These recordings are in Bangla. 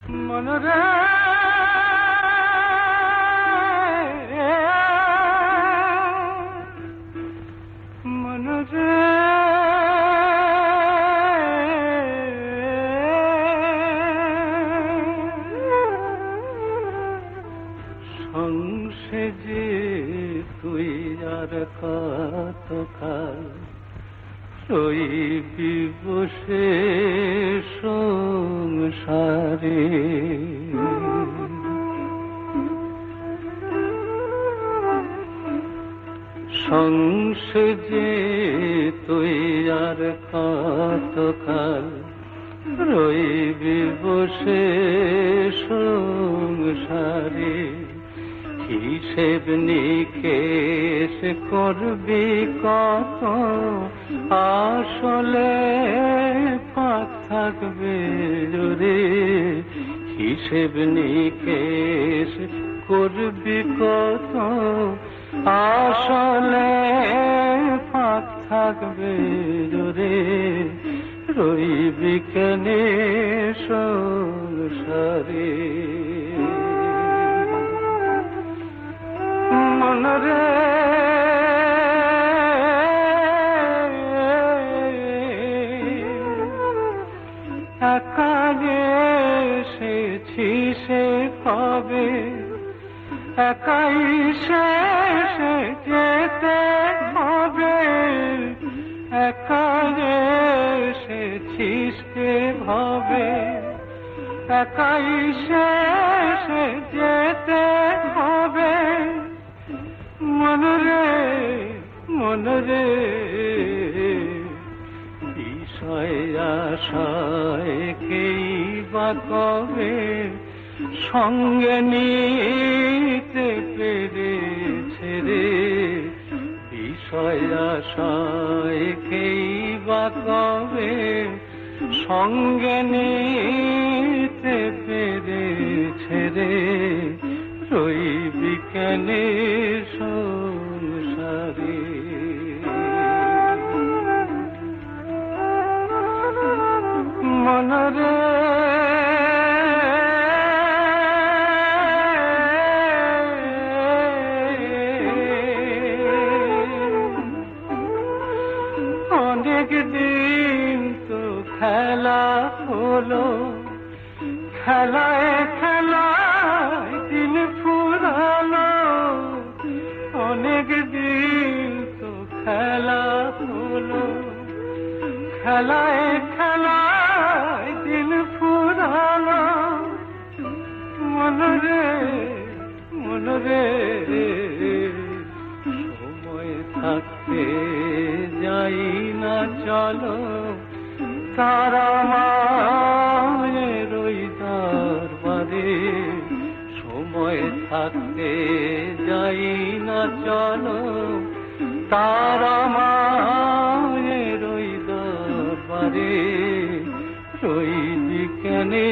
মনরে মনরে সংসেজে তুই আর কতকাল রইবি বসে সংসারে। সংসেজে তুই আর কতকাল রইবি বসে সংসারে। হিসেব নিকেশ করবি কত আসলে পাক থাকবে জোরে। হিসেব নিকেশ করবি কত আসলে পাক থাকবে জোরে। রইবি কেনে সংসারে। মনরে একা এসেছি সে কবে, একাই শেষে যেতে হবে। একা এসেছি সে ভাবে, একাই শেষে যেতে হবে। মনরে মনরে বিষয় আশায় কেই বা কবে সঙ্গে নিতে পেরেছে রে। বিষয় আশায় কেই বা কবে সঙ্গে নিতে পেরেছে রে। রইবি কেনে সংসারে। মনরে অনেক দিন তো খেলা হলো, খেলায় খেলায় দিন ফুরালো। অনেক দিন তো খেলা হলো, খেলায় খেলায় দিন ফুরালো। মনরে মনরে সময় থাকতে যাই না চলো তারা মায়ের ওই দরবারে। সময় থাকতে যাই না চলো তারা মায়ের ওই দরবারে। রইবি কেনে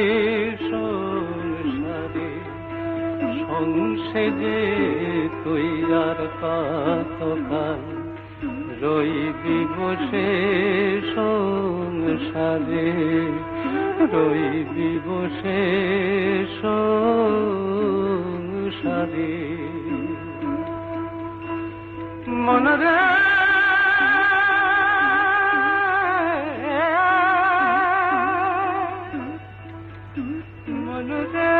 সংসারে। সংসেজে তুই আর কতকাল রইবি বসে সংসারে। রইবি বসে সংসারে। মনরে মনরে